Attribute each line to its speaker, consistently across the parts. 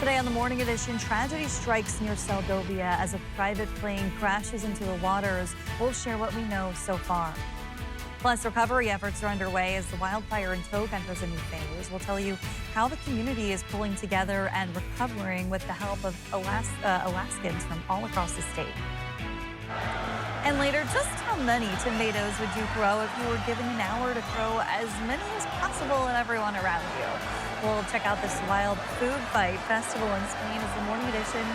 Speaker 1: Today on the Morning Edition, tragedy strikes near Selbovia as a private plane crashes into the waters. We'll share what we know so far. Plus, recovery efforts are underway as the wildfire in Aug enters a new phase. We'll tell you how the community is pulling together and recovering with the help of Alaskans from all across the state. And later, just how many tomatoes would you throw if you were given an hour to throw as many as possible at everyone around you? We'll check out this wild food fight festival in Spain as the Morning Edition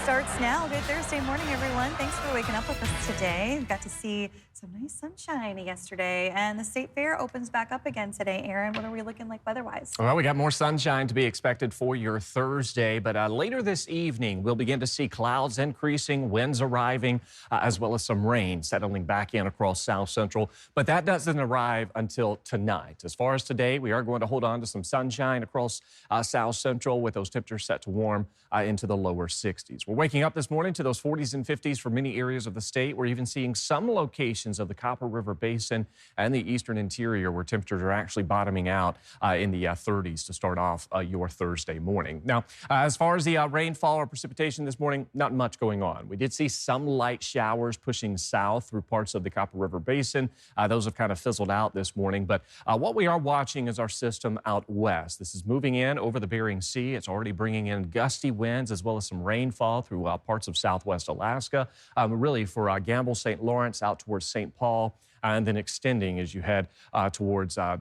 Speaker 1: starts now. Good Thursday morning, everyone. Thanks for waking up with us today. We got to see some nice sunshine yesterday, and the State Fair opens back up again today. Aaron, what are we looking like weather-wise?
Speaker 2: Well, we got more sunshine to be expected for your Thursday, but later this evening, we'll begin to see clouds increasing, winds arriving, as well as some rain settling back in across South Central. But that doesn't arrive until tonight. As far as today, we are going to hold on to some sunshine across South Central with those temperatures set to warm into the lower 60s. We're waking up this morning to those 40s and 50s for many areas of the state. We're even seeing some locations of the Copper River Basin and the eastern interior where temperatures are actually bottoming out in the 30s to start off your Thursday morning. Now, as far as the rainfall or precipitation this morning, not much going on. We did see some light showers pushing south through parts of the Copper River Basin. Those have kind of fizzled out this morning, but what we are watching is our system out west. This is moving in over the Bering Sea. It's already bringing in gusty winds as well as some rainfall through parts of southwest Alaska, really for Gamble, St. Lawrence, out towards St. Paul, and then extending as you head towards or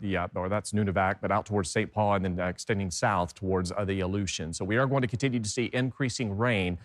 Speaker 2: that's Nunavak, but out towards St. Paul and then extending south towards the Aleutian. So we are going to continue to see increasing rain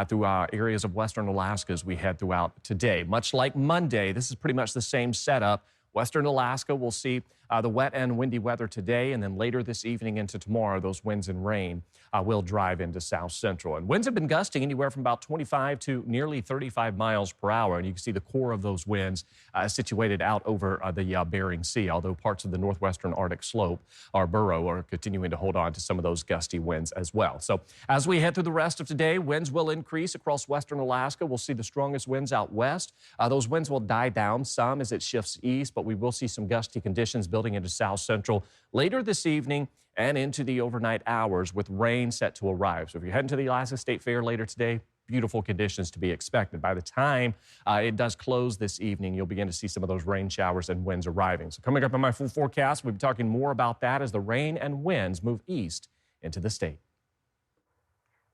Speaker 2: through areas of western Alaska as we head throughout today. Much like Monday, this is pretty much the same setup. Western Alaska will see the wet and windy weather today, and then later this evening into tomorrow, those winds and rain will drive into South Central. And winds have been gusting anywhere from about 25 to nearly 35 miles per hour. And you can see the core of those winds situated out over the Bering Sea, although parts of the northwestern Arctic slope or burrow are continuing to hold on to some of those gusty winds as well. So as we head through the rest of today, winds will increase across western Alaska. We'll see the strongest winds out west. Those winds will die down some as it shifts east, but we will see some gusty conditions building into South Central later this evening and into the overnight hours with rain set to arrive. So if you're heading to the Alaska State Fair later today, beautiful conditions to be expected. By the time it does close this evening, you'll begin to see some of those rain showers and winds arriving. So coming up on my full forecast, we'll be talking more about that as the rain and winds move east into the state.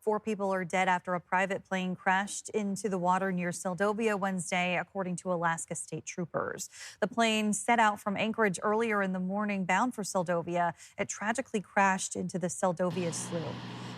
Speaker 1: 4 people are dead after a private plane crashed into the water near Selbovia Wednesday, according to Alaska State Troopers. The plane set out from Anchorage earlier in the morning, bound for Selbovia. It tragically crashed into the Selbovia slough.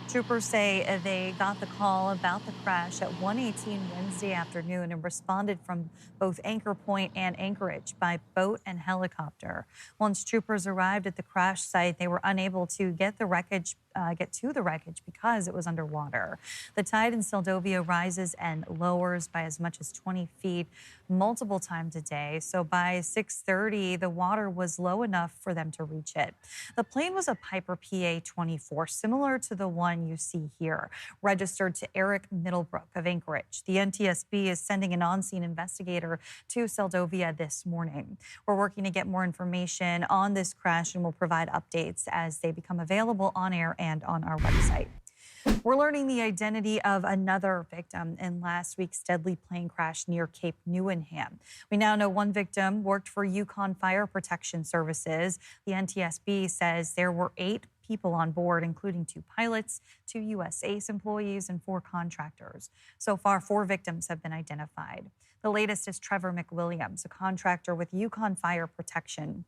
Speaker 1: Troopers say they got the call about the crash at 1:18 Wednesday afternoon and responded from both Anchor Point and Anchorage by boat and helicopter. Once troopers arrived at the crash site, they were unable to get to the wreckage because it was underwater. The tide in Selbovia rises and lowers by as much as 20 feet multiple times a day. So by 6:30, the water was low enough for them to reach it. The plane was a Piper PA-24, similar to the one you see here, registered to Eric Middlebrook of Anchorage. The NTSB is sending an on-scene investigator to Selbovia this morning. We're working to get more information on this crash and will provide updates as they become available on air and on our website. We're learning the identity of another victim in last week's deadly plane crash near Cape Newenham. We now know one victim worked for Yukon Fire Protection Services. The NTSB says there were 8 people on board, including 2 pilots, 2 U.S. ACE employees, and 4 contractors. So far, 4 victims have been identified. The latest is Trevor McWilliams, a contractor with Yukon Fire Protection.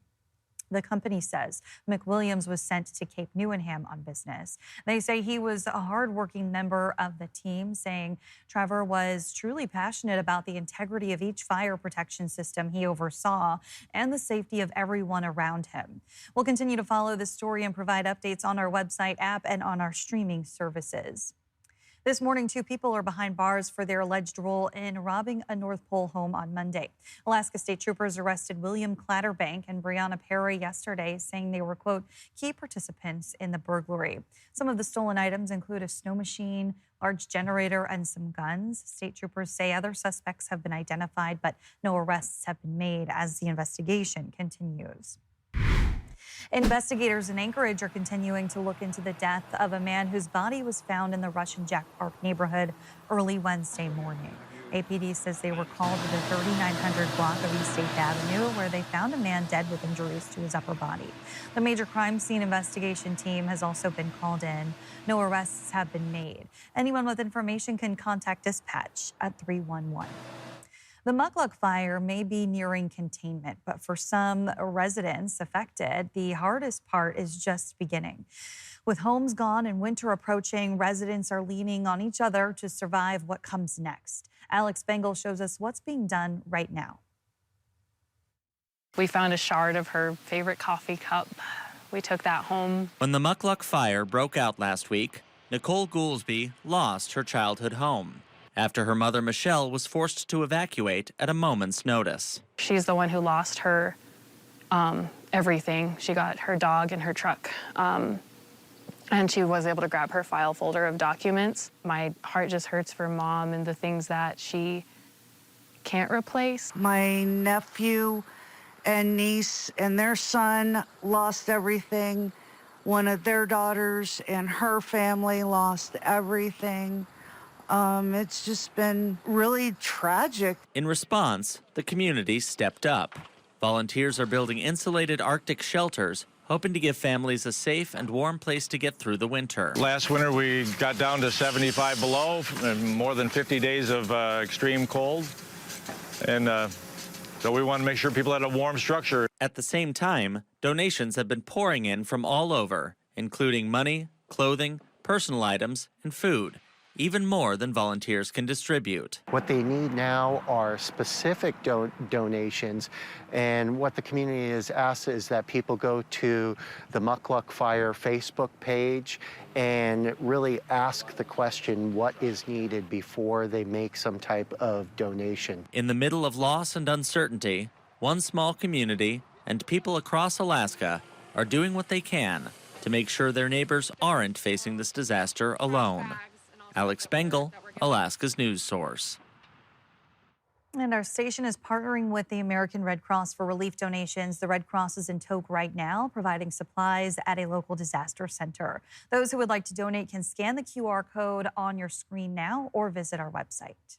Speaker 1: The company says McWilliams was sent to Cape Newenham on business. They say he was a hardworking member of the team, saying Trevor was truly passionate about the integrity of each fire protection system he oversaw and the safety of everyone around him. We'll continue to follow this story and provide updates on our website, app, and on our streaming services. This morning, 2 people are behind bars for their alleged role in robbing a North Pole home on Monday. Alaska State Troopers arrested William Clatterbank and Brianna Perry yesterday, saying they were, quote, key participants in the burglary. Some of the stolen items include a snow machine, large generator, and some guns. State Troopers say other suspects have been identified, but no arrests have been made as the investigation continues. Investigators in Anchorage are continuing to look into the death of a man whose body was found in the Russian Jack Park neighborhood early Wednesday morning. APD says they were called to the 3900 block of East 8th Avenue, where they found a man dead with injuries to his upper body. The major crime scene investigation team has also been called in. No arrests have been made. Anyone with information can contact dispatch at 311. The Mukluk fire may be nearing containment, but for some residents affected, the hardest part is just beginning. With homes gone and winter approaching, residents are leaning on each other to survive what comes next. Alex Bengal shows us what's being done right now.
Speaker 3: We found a shard of her favorite coffee cup. We took that home.
Speaker 4: When the Mukluk fire broke out last week, Nicole Goolsby lost her childhood home after her mother Michelle was forced to evacuate at a moment's notice.
Speaker 3: She's the one who lost her everything. She got her dog and her truck. And she was able to grab her file folder of documents. My heart just hurts for Mom and the things that she can't replace.
Speaker 5: My nephew and niece and their son lost everything. One of their daughters and her family lost everything. It's just been really tragic.
Speaker 4: In response, the community stepped up. Volunteers are building insulated Arctic shelters, hoping to give families a safe and warm place to get through the winter.
Speaker 6: Last winter, we got down to 75 below and more than 50 days of extreme cold. And so we want to make sure people had a warm structure.
Speaker 4: At the same time, donations have been pouring in from all over, including money, clothing, personal items, and food. Even more than volunteers can distribute.
Speaker 7: What they need now are specific donations, and what the community has asked is that people go to the Mukluk Fire Facebook page and really ask the question, what is needed, before they make some type of donation.
Speaker 4: In the middle of loss and uncertainty, one small community and people across Alaska are doing what they can to make sure their neighbors aren't facing this disaster alone. Alex Bengal, Alaska's news source.
Speaker 1: And our station is partnering with the American Red Cross for relief donations. The Red Cross is in Tok right now, providing supplies at a local disaster center. Those who would like to donate can scan the QR code on your screen now or visit our website.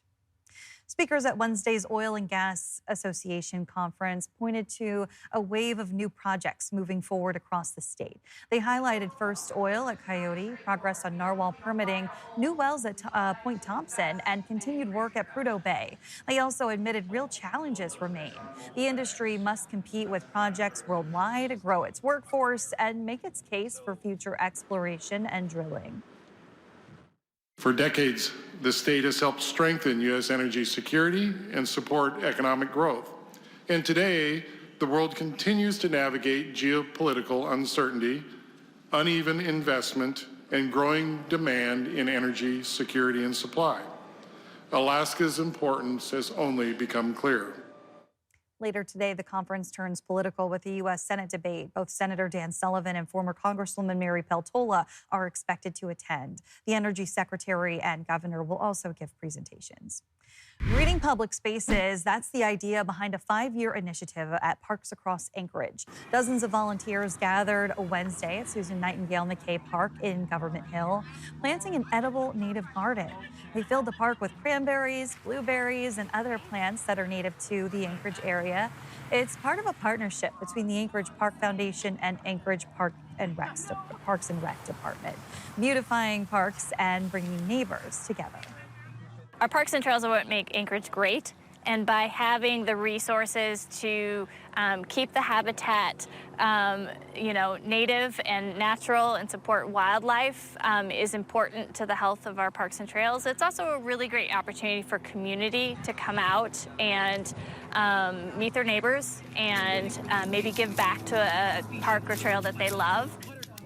Speaker 1: Speakers at Wednesday's Oil and Gas Association conference pointed to a wave of new projects moving forward across the state. They highlighted first oil at Coyote, progress on narwhal permitting, new wells at Point Thompson, and continued work at Prudhoe Bay. They also admitted real challenges remain. The industry must compete with projects worldwide, grow its workforce, and make its case for future exploration and drilling.
Speaker 8: For decades, the state has helped strengthen U.S. energy security and support economic growth. And today, the world continues to navigate geopolitical uncertainty, uneven investment, and growing demand in energy security and supply. Alaska's importance has only become clearer.
Speaker 1: Later today, the conference turns political with the U.S. Senate debate. Both Senator Dan Sullivan and former Congresswoman Mary Peltola are expected to attend. The Energy Secretary and Governor will also give presentations. Greening public spaces, that's the idea behind a 5-year initiative at parks across Anchorage. Dozens of volunteers gathered Wednesday at Susan Nightingale McKay Park in Government Hill, planting an edible native garden. They filled the park with cranberries, blueberries, and other plants that are native to the Anchorage area. It's part of a partnership between the Anchorage Park Foundation and Anchorage Parks and Rec Department, beautifying parks and bringing neighbors together.
Speaker 9: Our parks and trails are what make Anchorage great, and by having the resources to keep the habitat, native and natural and support wildlife is important to the health of our parks and trails. It's also a really great opportunity for community to come out and meet their neighbors and maybe give back to a park or trail that they love.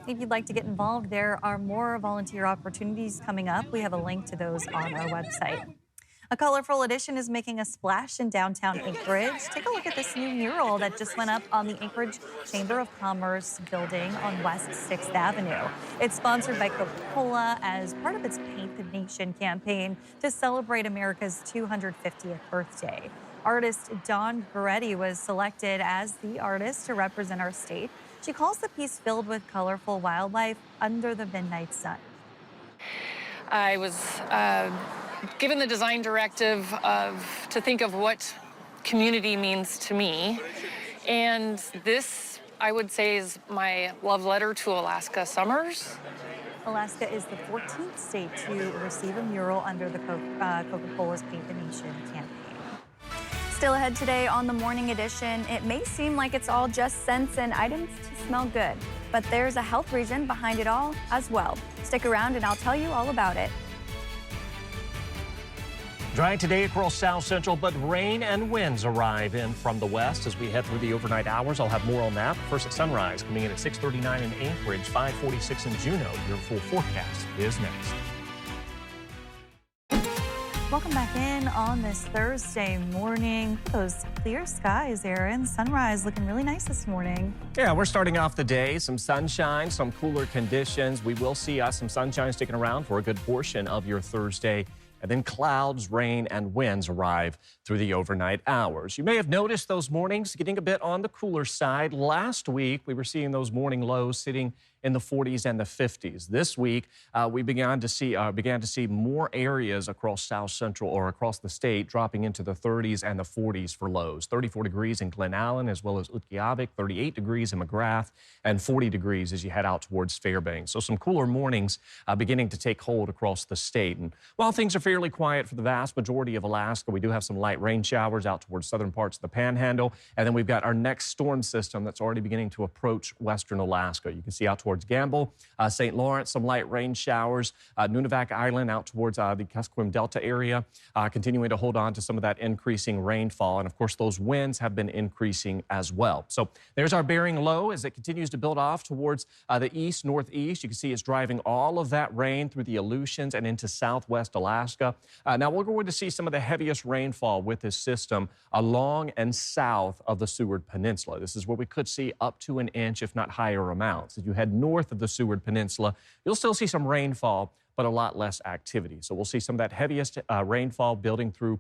Speaker 1: If you'd like to get involved, there are more volunteer opportunities coming up. We have a link to those on our website. A colorful addition is making a splash in downtown Anchorage. Take a look at this new mural that just went up on the Anchorage Chamber of Commerce building on West 6th Avenue. It's sponsored by Coca-Cola as part of its Paint the Nation campaign to celebrate America's 250th birthday. Artist Don Goretti was selected as the artist to represent our state. She calls the piece filled with colorful wildlife under the midnight sun.
Speaker 3: I was given the design directive to think of what community means to me. And this, I would say, is my love letter to Alaska summers.
Speaker 1: Alaska is the 14th state to receive a mural under the Coca-Cola's Paint the Nation campaign.
Speaker 10: Still ahead today on the Morning Edition, it may seem like it's all just scents and items to smell good, but there's a health reason behind it all as well. Stick around and I'll tell you all about it.
Speaker 2: Dry today across South Central, but rain and winds arrive in from the west as we head through the overnight hours. I'll have more on that. First at sunrise, coming in at 6:39 in Anchorage, 5:46 in Juneau. Your full forecast is next.
Speaker 1: Welcome back in on this Thursday morning. Those clear skies, Aaron. Sunrise looking really nice this morning.
Speaker 2: Yeah, we're starting off the day. Some sunshine, some cooler conditions. We will see some sunshine sticking around for a good portion of your Thursday. And then clouds, rain, and winds arrive through the overnight hours. You may have noticed those mornings getting a bit on the cooler side. Last week, we were seeing those morning lows sitting in the 40s and the 50s. This week, we began to see more areas across South Central or across the state dropping into the 30s and the 40s for lows. 34 degrees in Glen Allen as well as Utqiagvik, 38 degrees in McGrath, and 40 degrees as you head out towards Fairbanks. So some cooler mornings beginning to take hold across the state. And while things are fairly quiet for the vast majority of Alaska, we do have some light rain showers out towards southern parts of the Panhandle. And then we've got our next storm system that's already beginning to approach western Alaska. You can see out towards Gamble, St. Lawrence, some light rain showers, Nunivak Island out towards the Kuskokwim Delta area, continuing to hold on to some of that increasing rainfall. And of course, those winds have been increasing as well. So there's our Bering low as it continues to build off towards the east, northeast. You can see it's driving all of that rain through the Aleutians and into southwest Alaska. Now we're going to see some of the heaviest rainfall with this system along and south of the Seward Peninsula. This is where we could see up to an inch, if not higher amounts. As you head north of the Seward Peninsula, you'll still see some rainfall, but a lot less activity. So we'll see some of that heaviest rainfall building through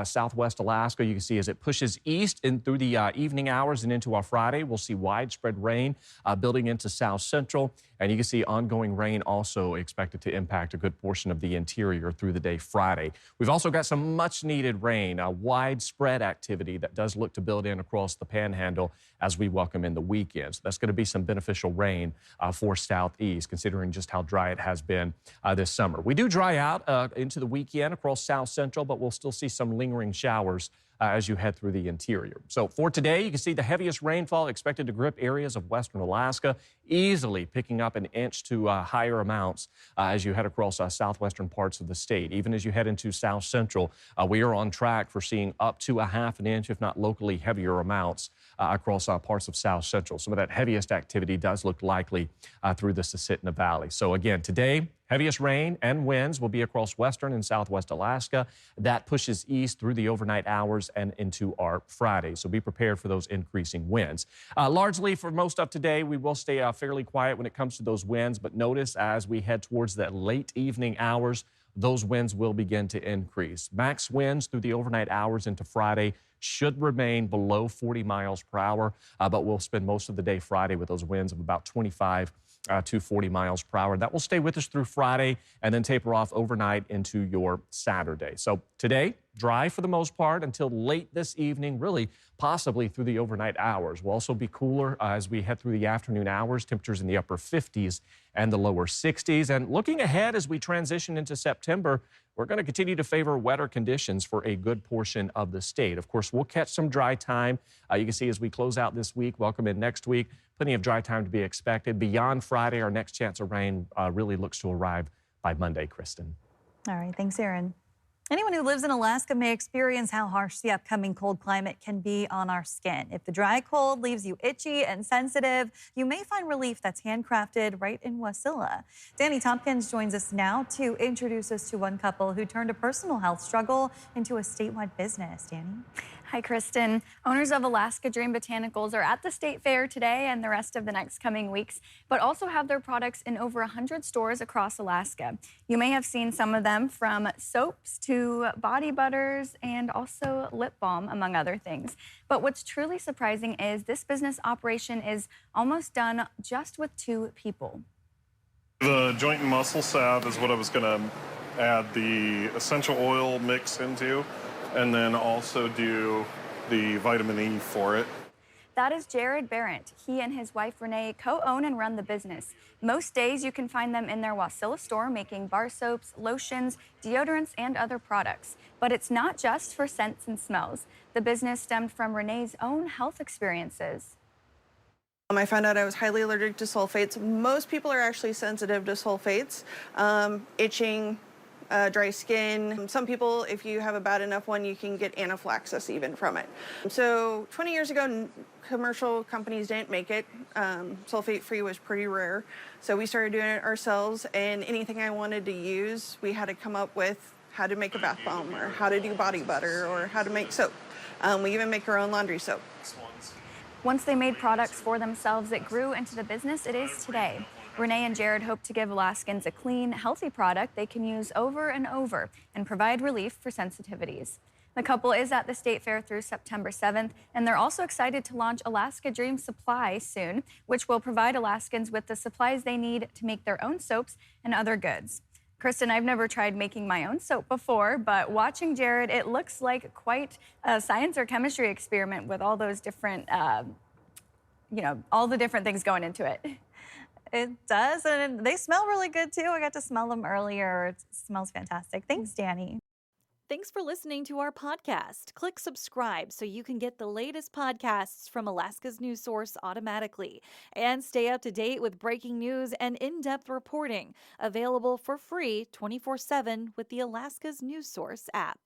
Speaker 2: southwest Alaska. You can see as it pushes east and through the evening hours and into our Friday, we'll see widespread rain building into South Central. And you can see ongoing rain also expected to impact a good portion of the interior through the day Friday. We've also got some much needed rain, widespread activity that does look to build in across the Panhandle as we welcome in the weekend. So that's going to be some beneficial rain for southeast, considering just how dry it has been this summer. We do dry out into the weekend across South Central, but we'll still see some lingering showers as you head through the interior. So for today, you can see the heaviest rainfall expected to grip areas of western Alaska, easily picking up an inch to higher amounts as you head across southwestern parts of the state. Even as you head into South Central, we are on track for seeing up to a half an inch, if not locally heavier amounts across parts of South Central. Some of that heaviest activity does look likely through the Susitna Valley. So again, today, heaviest rain and winds will be across western and southwest Alaska. That pushes east through the overnight hours and into our Friday. So be prepared for those increasing winds. Largely for most of today, we will stay fairly quiet when it comes to those winds. But notice as we head towards the late evening hours, those winds will begin to increase. Max winds through the overnight hours into Friday should remain below 40 miles per hour, but we'll spend most of the day Friday with those winds of about 25 to 40 miles per hour. That will stay with us through Friday and then taper off overnight into your Saturday. So today, dry for the most part until late this evening, really possibly through the overnight hours. We'll also be cooler as we head through the afternoon hours, temperatures in the upper 50s and the lower 60s. And looking ahead as we transition into September, we're going to continue to favor wetter conditions for a good portion of the state. Of course, we'll catch some dry time. You can see as we close out this week, welcome in next week, plenty of dry time to be expected. Beyond Friday, our next chance of rain really looks to arrive by Monday, Kristen.
Speaker 1: All right, thanks, Aaron. Anyone who lives in Alaska may experience how harsh the upcoming cold climate can be on our skin. If the dry cold leaves you itchy and sensitive, you may find relief that's handcrafted right in Wasilla. Danny Tompkins joins us now to introduce us to one couple who turned a personal health struggle into a statewide business. Danny?
Speaker 10: Hi, Kristen. Owners of Alaska Dream Botanicals are at the State Fair today and the rest of the next coming weeks, but also have their products in over 100 stores across Alaska. You may have seen some of them, from soaps to body butters and also lip balm, among other things. But what's truly surprising is this business operation is almost done just with 2 people.
Speaker 11: The joint and muscle salve is what I was going to add the essential oil mix into, and then also do the vitamin E for it.
Speaker 10: That is Jared Barrett. He and his wife Renee co-own and run the business. Most days you can find them in their Wasilla store making bar soaps, lotions, deodorants, and other products. But it's not just for scents and smells. The business stemmed from Renee's own health experiences.
Speaker 12: I found out I was highly allergic to sulfates. Most people are actually sensitive to sulfates. Itching, dry skin. Some people, if you have a bad enough one, you can get anaphylaxis even from it. So 20 years ago, commercial companies didn't make it. Sulfate-free was pretty rare. So we started doing it ourselves, and anything I wanted to use, we had to come up with how to make a bath bomb, or how to do body butter, or how to make soap. We even make our own laundry soap.
Speaker 10: Once they made products for themselves, it grew into the business it is today. Renee and Jared hope to give Alaskans a clean, healthy product they can use over and over and provide relief for sensitivities. The couple is at the State Fair through September 7th, and they're also excited to launch Alaska Dream Supply soon, which will provide Alaskans with the supplies they need to make their own soaps and other goods. Kristen, I've never tried making my own soap before, but watching Jared, it looks like quite a science or chemistry experiment with all those different, all the different things going into it.
Speaker 1: It does, and they smell really good too. I got to smell them earlier. It smells fantastic. Thanks, Danny.
Speaker 13: Thanks for listening to our podcast. Click subscribe so you can get the latest podcasts from Alaska's news source automatically. And stay up to date with breaking news and in-depth reporting. Available for free 24/7 with the Alaska's news source app.